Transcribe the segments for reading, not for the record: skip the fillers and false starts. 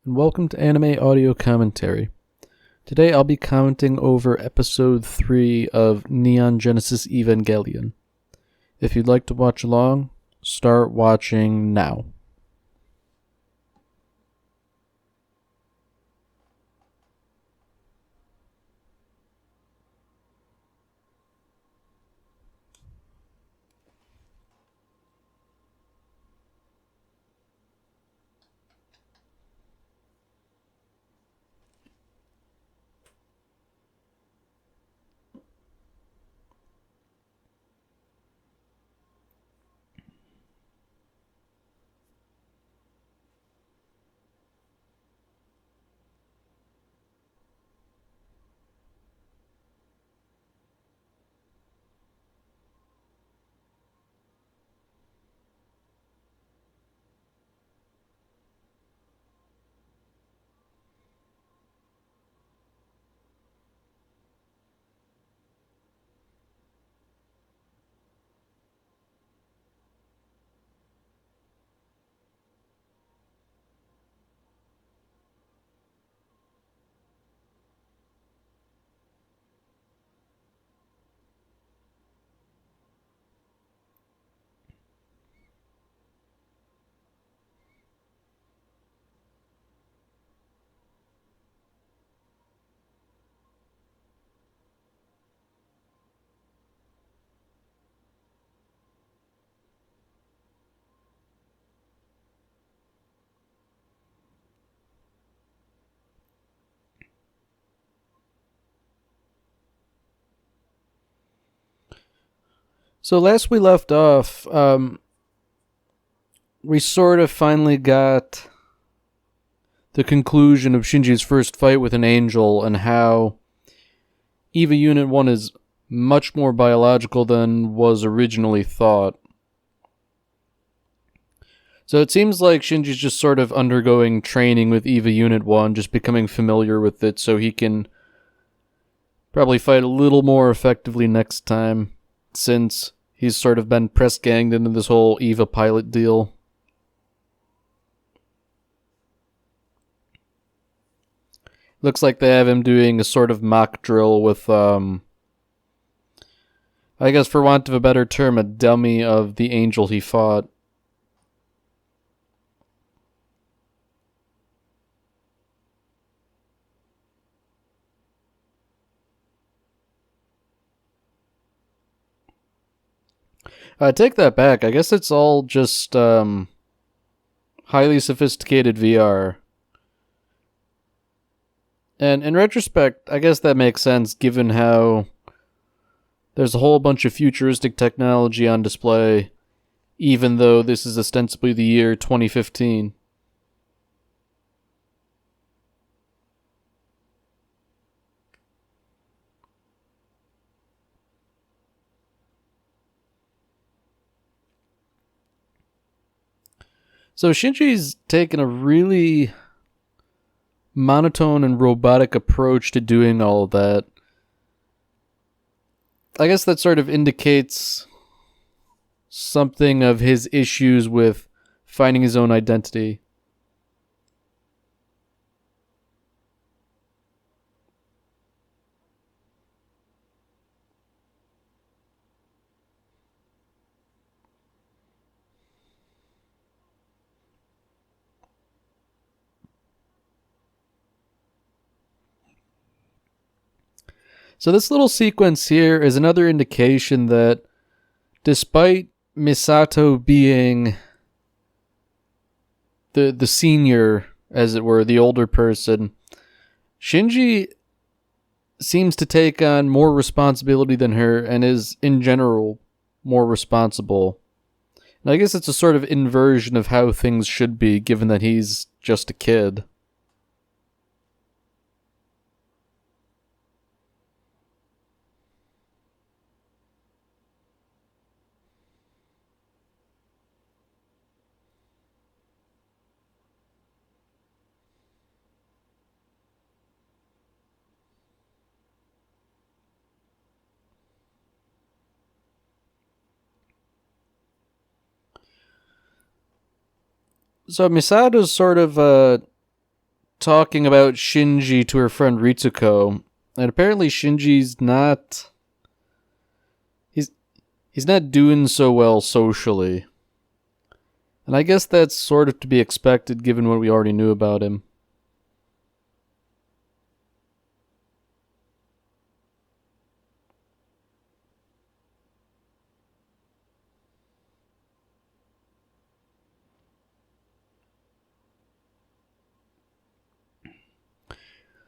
and welcome to Anime Audio Commentary. Today I'll be commenting over Episode 3 of Neon Genesis Evangelion. If you'd like to watch along, start watching now. So last we left off, we sort of finally got the conclusion of Shinji's first fight with an angel and how EVA Unit 1 is much more biological than was originally thought. So it seems like Shinji's just sort of undergoing training with EVA Unit 1, just becoming familiar with it so he can probably fight a little more effectively next time, since he's sort of been press-ganged into this whole EVA pilot deal. Looks like they have him doing a sort of mock drill with, I guess for want of a better term, a dummy of the angel he fought. I take that back. I guess it's all just highly sophisticated VR. And in retrospect, I guess that makes sense given how there's a whole bunch of futuristic technology on display, even though this is ostensibly the year 2015. So Shinji's taken a really monotone and robotic approach to doing all of that. I guess that sort of indicates something of his issues with finding his own identity. So this little sequence here is another indication that despite Misato being the senior, as it were, the older person, Shinji seems to take on more responsibility than her and is, in general, more responsible. And I guess it's a sort of inversion of how things should be, given that he's just a kid. So Misato's sort of talking about Shinji to her friend Ritsuko, and apparently Shinji's not he's not doing so well socially. And I guess that's sort of to be expected given what we already knew about him.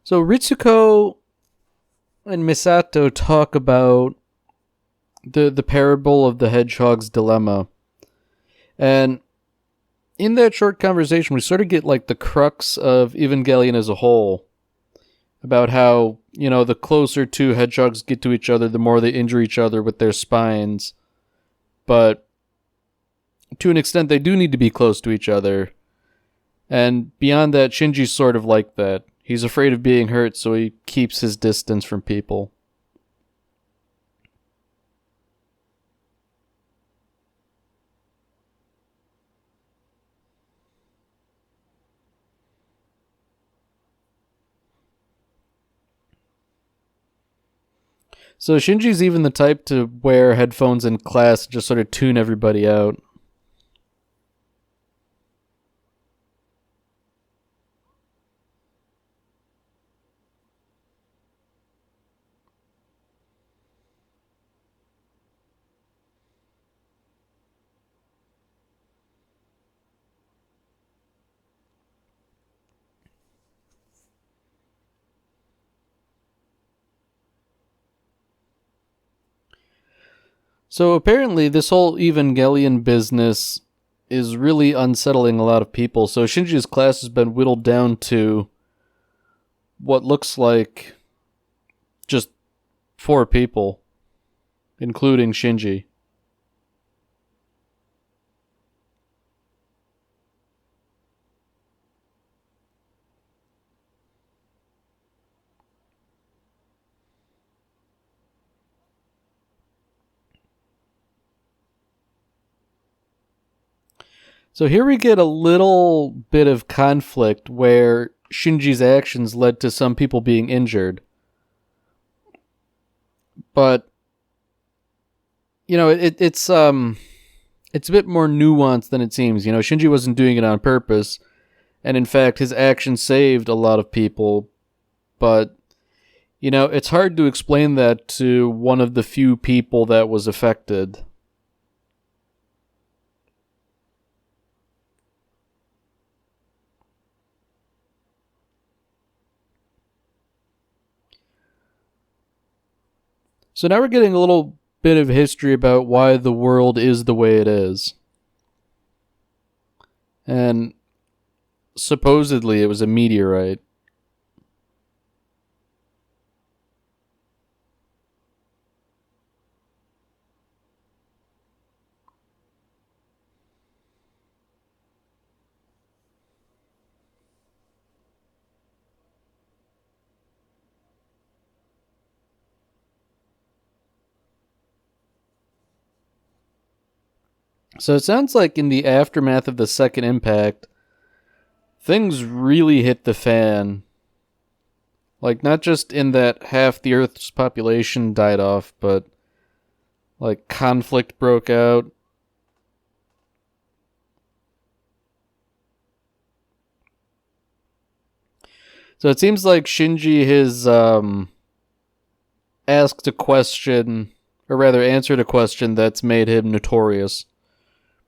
So Ritsuko and Misato talk about the parable of the hedgehog's dilemma. And in that short conversation, we sort of get like the crux of Evangelion as a whole. About how, the closer two hedgehogs get to each other, the more they injure each other with their spines. But to an extent, they do need to be close to each other. And beyond that, Shinji's sort of like that. He's afraid of being hurt, so he keeps his distance from people. So Shinji's even the type to wear headphones in class and just sort of tune everybody out. So apparently this whole Evangelion business is really unsettling a lot of people. So Shinji's class has been whittled down to what looks like just 4 people, including Shinji. So here we get a little bit of conflict where Shinji's actions led to some people being injured. But it's a bit more nuanced than it seems. Shinji wasn't doing it on purpose, and in fact his actions saved a lot of people, but it's hard to explain that to one of the few people that was affected. So now we're getting a little bit of history about why the world is the way it is. And supposedly it was a meteorite. So it sounds like in the aftermath of the second impact, things really hit the fan. Like, not just in that half the Earth's population died off, but, like, conflict broke out. So it seems like Shinji has asked a question, or rather answered a question that's made him notorious.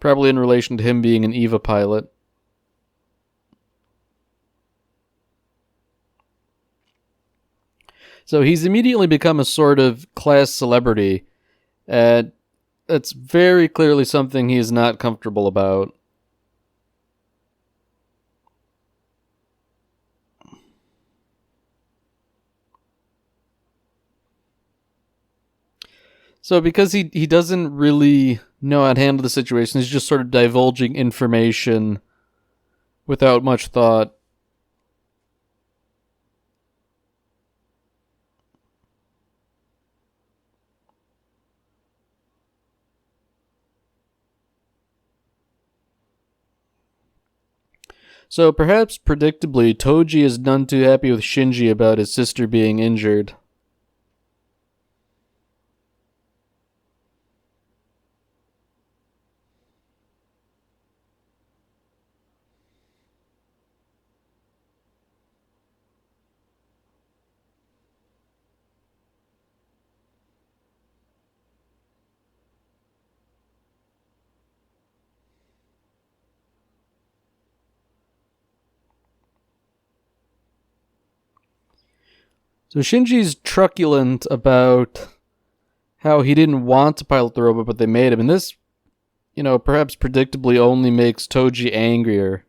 Probably in relation to him being an EVA pilot. So he's immediately become a sort of class celebrity, and that's very clearly something he is not comfortable about. So because he doesn't really know how to handle the situation, he's just sort of divulging information without much thought. So perhaps predictably, Toji is none too happy with Shinji about his sister being injured. So Shinji's truculent about how he didn't want to pilot the robot, but they made him. And this, perhaps predictably only makes Toji angrier.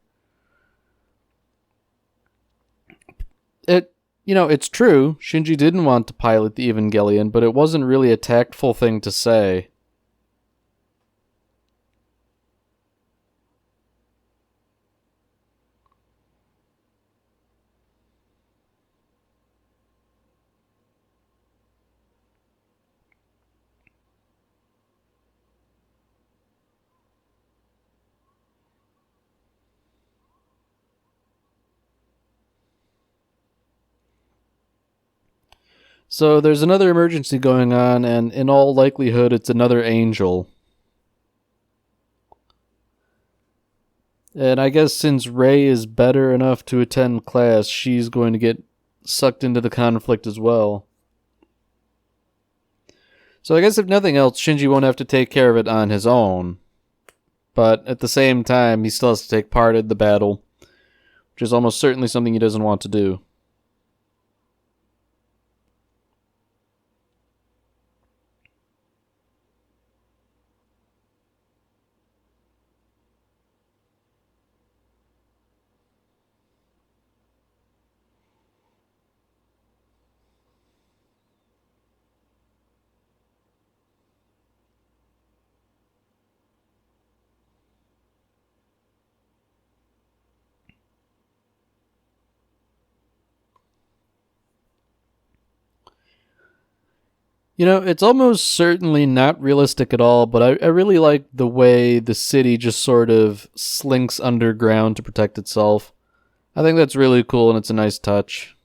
It's true. Shinji didn't want to pilot the Evangelion, but it wasn't really a tactful thing to say. So there's another emergency going on, and in all likelihood, it's another angel. And I guess since Rei is better enough to attend class, she's going to get sucked into the conflict as well. So I guess if nothing else, Shinji won't have to take care of it on his own. But at the same time, he still has to take part in the battle, which is almost certainly something he doesn't want to do. It's almost certainly not realistic at all, but I really like the way the city just sort of slinks underground to protect itself. I think that's really cool and it's a nice touch.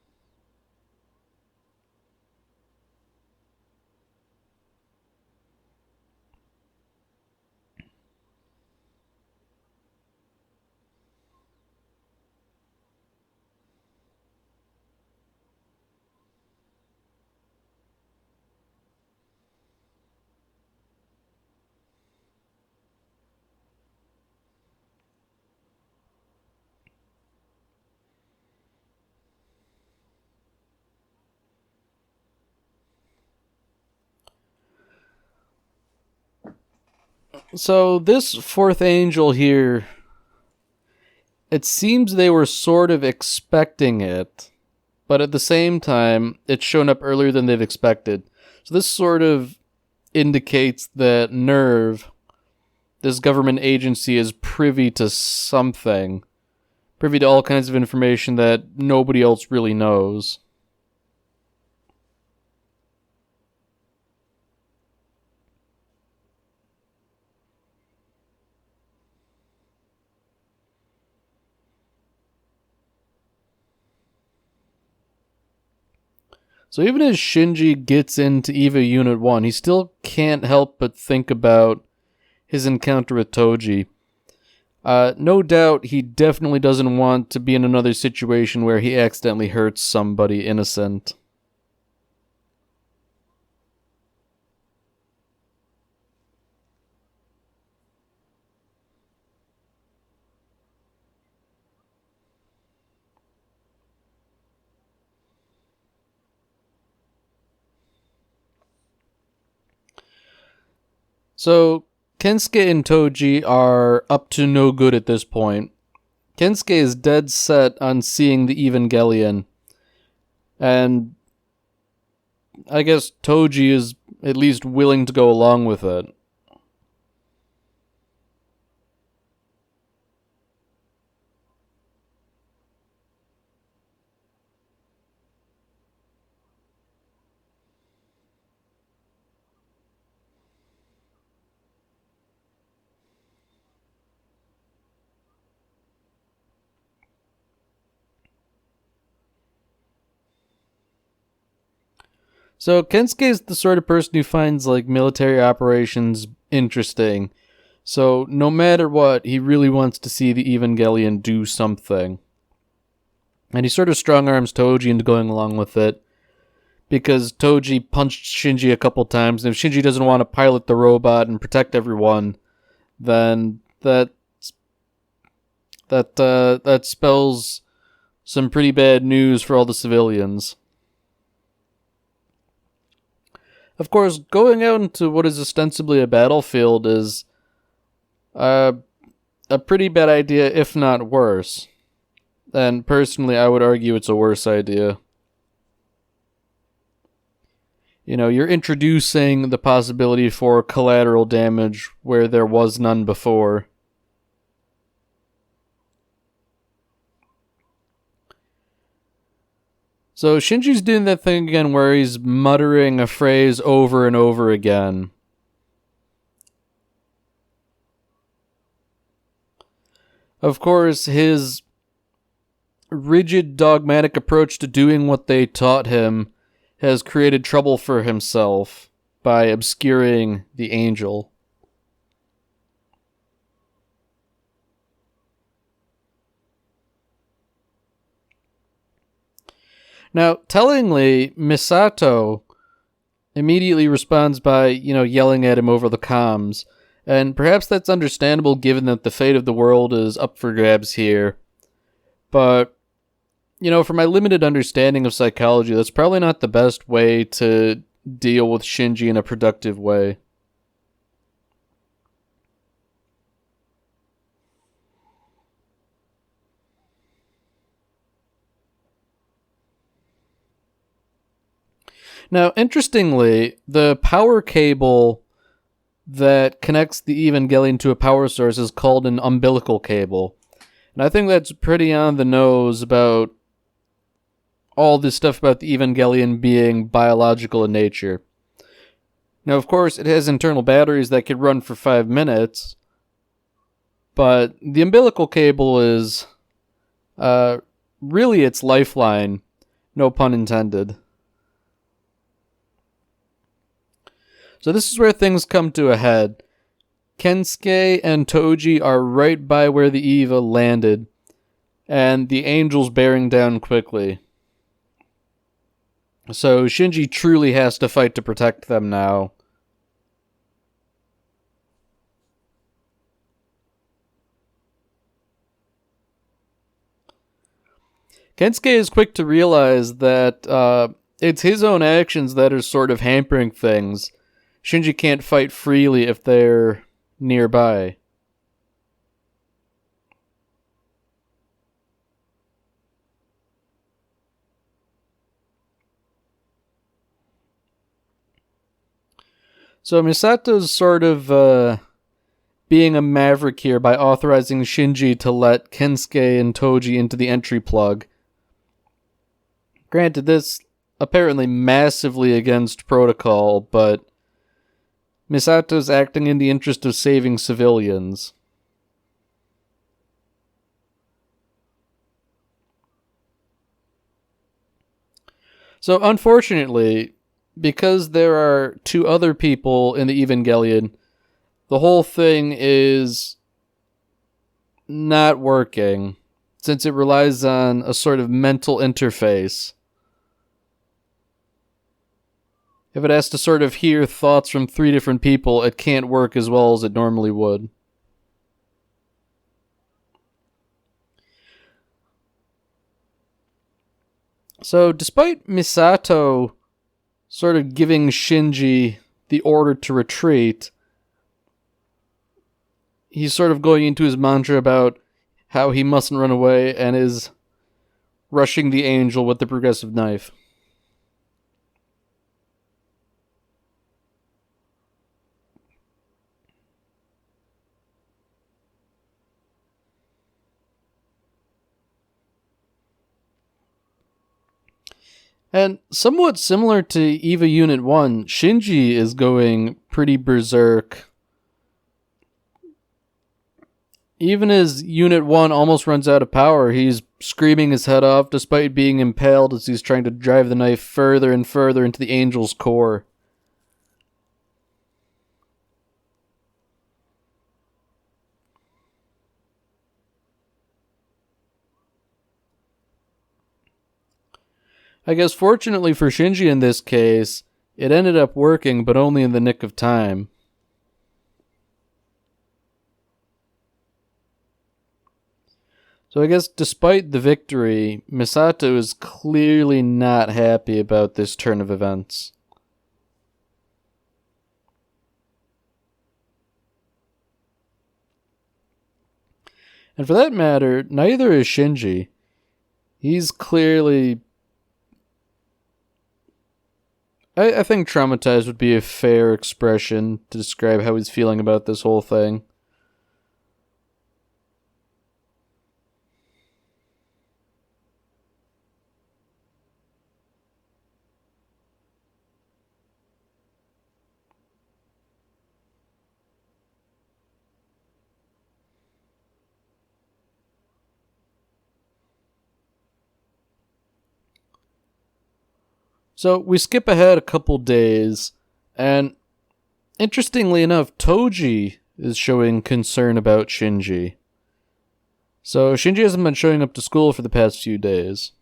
So this fourth angel here, it seems they were sort of expecting it, but at the same time, it's shown up earlier than they've expected. So this sort of indicates that NERV, this government agency, is privy to something, privy to all kinds of information that nobody else really knows. So even as Shinji gets into EVA Unit 1, he still can't help but think about his encounter with Toji. No doubt he definitely doesn't want to be in another situation where he accidentally hurts somebody innocent. So Kensuke and Toji are up to no good at this point. Kensuke is dead set on seeing the Evangelion, and I guess Toji is at least willing to go along with it. So Kensuke is the sort of person who finds like military operations interesting. So no matter what, he really wants to see the Evangelion do something. And he sort of strong arms Toji into going along with it, because Toji punched Shinji a couple times, and if Shinji doesn't want to pilot the robot and protect everyone, then that spells some pretty bad news for all the civilians. Of course, going out into what is ostensibly a battlefield is a pretty bad idea, if not worse. And personally, I would argue it's a worse idea. You know, you're introducing the possibility for collateral damage where there was none before. So Shinji's doing that thing again where he's muttering a phrase over and over again. Of course, his rigid, dogmatic approach to doing what they taught him has created trouble for himself by obscuring the angel. Now, tellingly, Misato immediately responds by, yelling at him over the comms. And perhaps that's understandable given that the fate of the world is up for grabs here. But, for my limited understanding of psychology, that's probably not the best way to deal with Shinji in a productive way. Now, interestingly, the power cable that connects the Evangelion to a power source is called an umbilical cable. And I think that's pretty on the nose about all this stuff about the Evangelion being biological in nature. Now, of course, it has internal batteries that could run for 5 minutes, but the umbilical cable is really its lifeline, no pun intended. So this is where things come to a head. Kensuke and Toji are right by where the Eva landed, and the angel's bearing down quickly. So Shinji truly has to fight to protect them now. Kensuke is quick to realize that it's his own actions that are sort of hampering things. Shinji can't fight freely if they're nearby. So Misato's sort of being a maverick here by authorizing Shinji to let Kensuke and Toji into the entry plug. Granted, this apparently massively against protocol, but Misato's acting in the interest of saving civilians. So unfortunately, because there are 2 other people in the Evangelion, the whole thing is not working, since it relies on a sort of mental interface. If it has to sort of hear thoughts from 3 different people, it can't work as well as it normally would. So, despite Misato sort of giving Shinji the order to retreat, he's sort of going into his mantra about how he mustn't run away and is rushing the angel with the progressive knife. And somewhat similar to EVA Unit 1, Shinji is going pretty berserk. Even as Unit 1 almost runs out of power, he's screaming his head off despite being impaled as he's trying to drive the knife further and further into the Angel's core. I guess fortunately for Shinji in this case, it ended up working, but only in the nick of time. So I guess despite the victory, Misato is clearly not happy about this turn of events. And for that matter, neither is Shinji. He's clearly... I think traumatized would be a fair expression to describe how he's feeling about this whole thing. So we skip ahead a couple days, and interestingly enough, Toji is showing concern about Shinji. So Shinji hasn't been showing up to school for the past few days.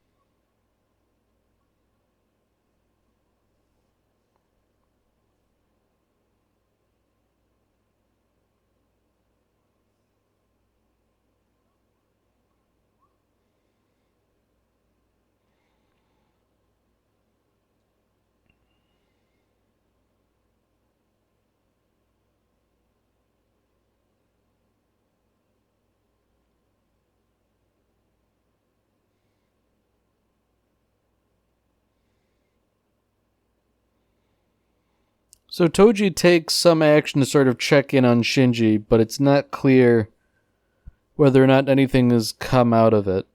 So Toji takes some action to sort of check in on Shinji, but it's not clear whether or not anything has come out of it.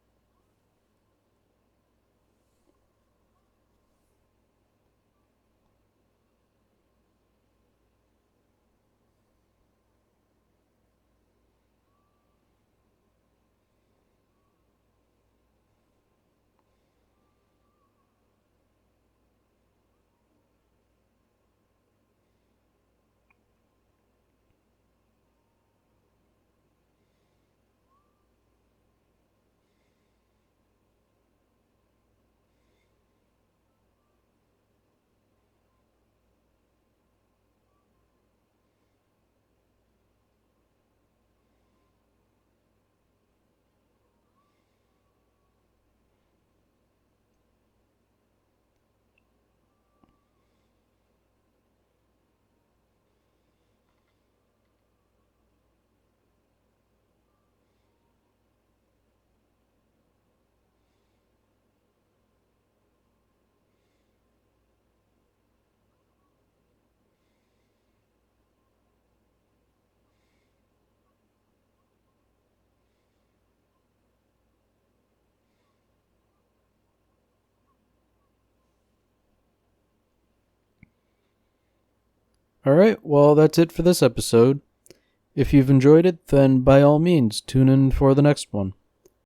Alright, well, that's it for this episode. If you've enjoyed it, then by all means, tune in for the next one.